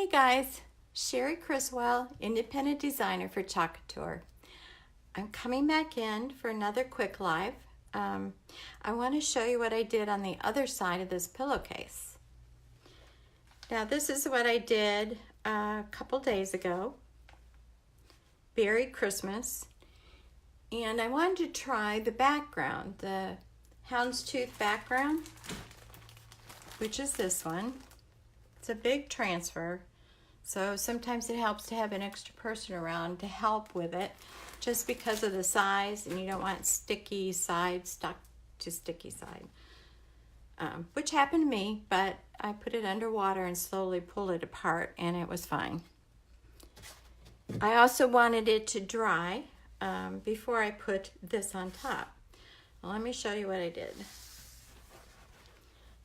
Hey guys, Sherry Criswell, independent designer for Chocatour. I'm coming back in for another quick live. I want to show you what I did on the other side of this pillowcase. Now this is what I did a couple days ago, Beary Christmas, and I wanted to try the background, the Houndstooth background, which is this one. It's a big transfer, so sometimes it helps to have an extra person around to help with it, just because of the size, and you don't want sticky side stuck to sticky side, which happened to me, but I put it underwater and slowly pulled it apart, and it was fine. I also wanted it to dry before I put this on top. Well, let me show you what I did.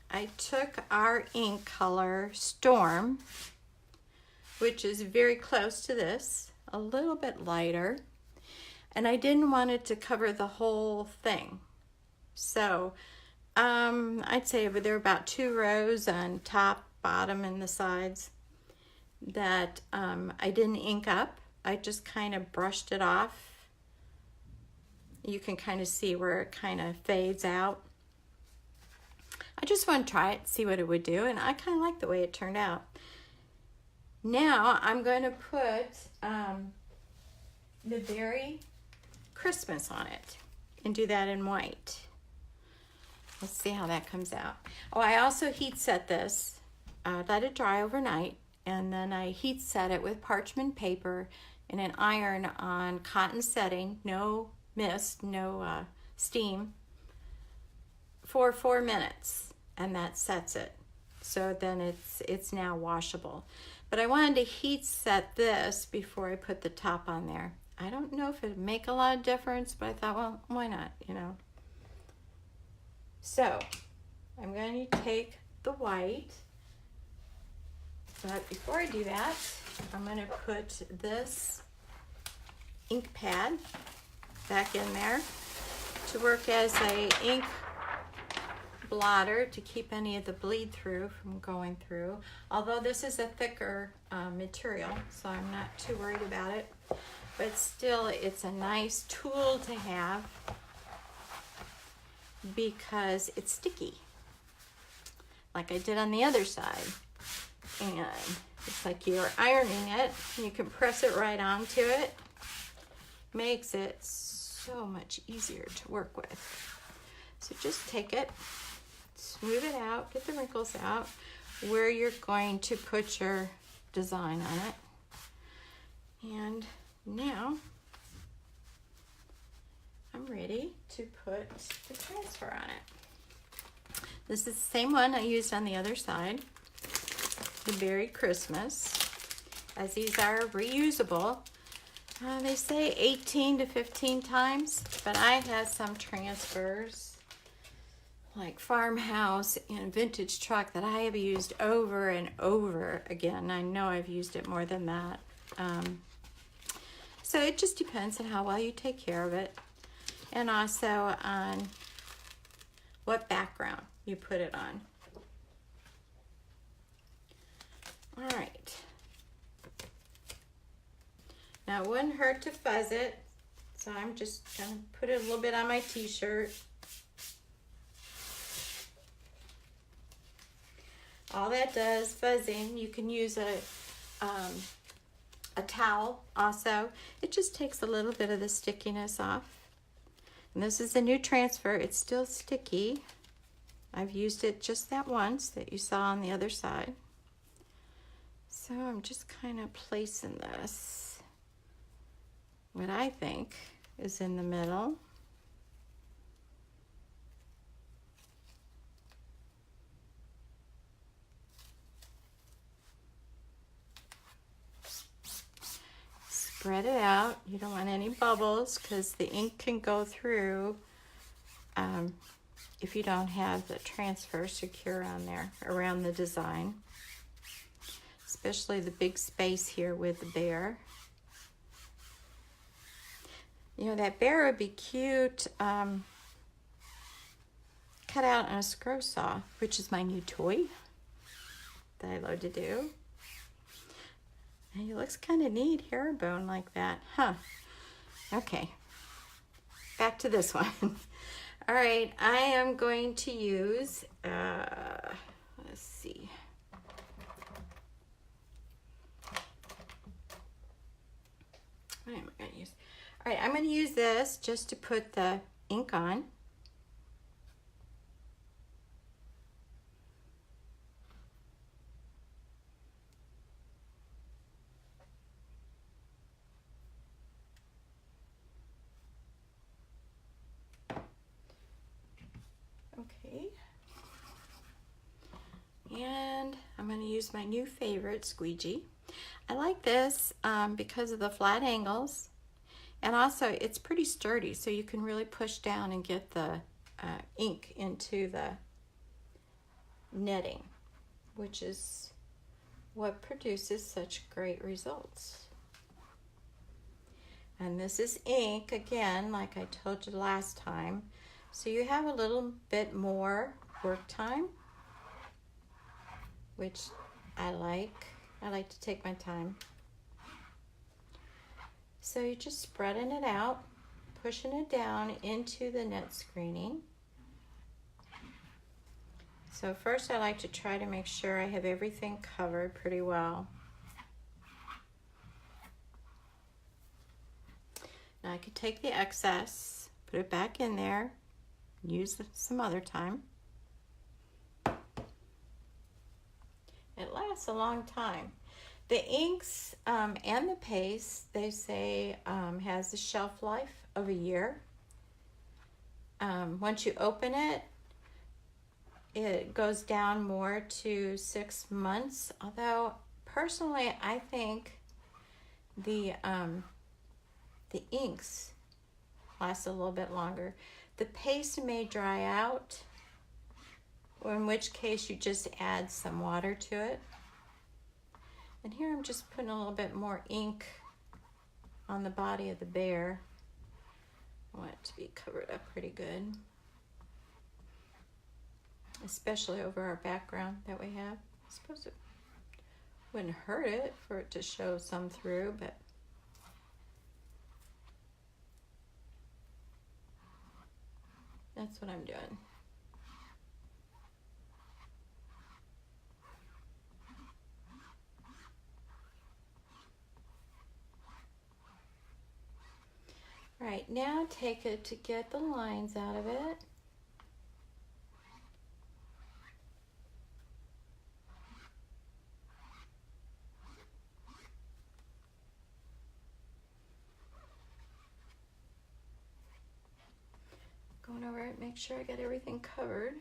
I took our ink color Storm, which is very close to this, a little bit lighter, and I didn't want it to cover the whole thing. So I'd say there were about 2 rows on top, bottom, and the sides that I didn't ink up. I just kind of brushed it off. You can kind of see where it kind of fades out. I just want to try it, see what it would do, and I kind of like the way it turned out. Now I'm going to put the Beary Christmas on it and do that in white. Let's see how that comes out. Oh, I also heat set this, let it dry overnight, and then I heat set it with parchment paper and an iron on cotton setting, no mist, no steam, for 4 minutes, and that sets it. So then it's now washable. But I wanted to heat set this before I put the top on there. I don't know if it'd make a lot of difference, but I thought, well, why not, you know? So I'm going to take the white, but before I do that, I'm going to put this ink pad back in there to work as a ink blotter to keep any of the bleed through from going through. Although this is a thicker material, so I'm not too worried about it. But still, it's a nice tool to have because it's sticky, like I did on the other side. And it's like you're ironing it. You can press it right onto it. Makes it so much easier to work with. So just take it, smooth it out, get the wrinkles out where you're going to put your design on it. And now I'm ready to put the transfer on it. This is the same one I used on the other side, the Beary Christmas, as these are reusable. They say 18 to 15 times, but I had some transfers like farmhouse and vintage truck that I have used over and over again. I know I've used it more than that. So it just depends on how well you take care of it, and also on what background you put it on. All right. Now it wouldn't hurt to fuzz it, so I'm just gonna put it a little bit on my t-shirt. All that does, fuzzing, you can use a towel also. It just takes a little bit of the stickiness off. And this is a new transfer. It's still sticky. I've used it just that once that you saw on the other side. So I'm just kind of placing this, what I think is in the middle. Spread it out. You don't want any bubbles because the ink can go through if you don't have the transfer secure on there around the design, especially the big space here with the bear. You know, that bear would be cute cut out on a scroll saw, which is my new toy that I love to do. He looks kind of neat, herringbone like that, huh? Okay, back to this one. All right, I am going to use, let's see. What am I going to use? All right, I'm going to use this just to put the ink on. Okay. And I'm going to use my new favorite squeegee. I like this because of the flat angles, and also it's pretty sturdy, so you can really push down and get the ink into the netting, which is what produces such great results. And this is ink, again, like I told you last time, so you have a little bit more work time, which I like. I like to take my time. So you're just spreading it out, pushing it down into the net screening. So first I like to try to make sure I have everything covered pretty well. Now I could take the excess, put it back in there, use some other time. It lasts a long time. The inks and the paste, they say, has a shelf life of a year. Once you open it, it goes down more to 6 months. Although personally, I think the inks last a little bit longer. The paste may dry out, in which case you just add some water to it. And here I'm just putting a little bit more ink on the body of the bear. I want it to be covered up pretty good, especially over our background that we have. I suppose it wouldn't hurt it for it to show some through, but that's what I'm doing. All right, now take it to get the lines out of it. Going over it, make sure I got everything covered.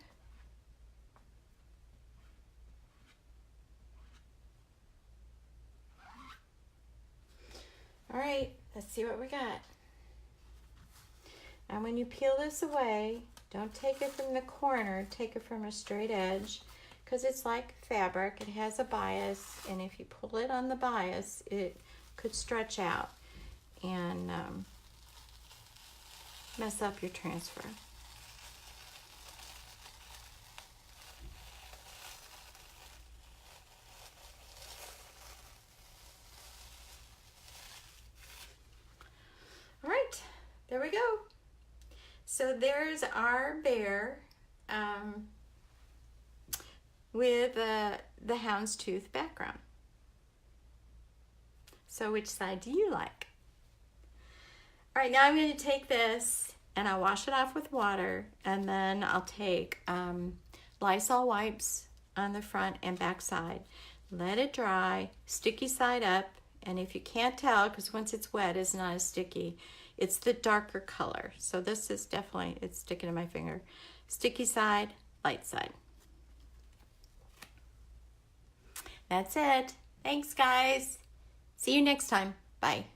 All right, let's see what we got. And when you peel this away, don't take it from the corner, take it from a straight edge, because it's like fabric, it has a bias, and if you pull it on the bias, it could stretch out and mess up your transfer. All right, there we go. So there's our bear with the houndstooth background. So which side do you like? All right, now I'm going to take this and I'll wash it off with water, and then I'll take Lysol wipes on the front and back side. Let it dry, sticky side up, and if you can't tell, because once it's wet, it's not as sticky. It's the darker color. So this is definitely, it's sticking to my finger. Sticky side, light side. That's it. Thanks, guys. See you next time. Bye.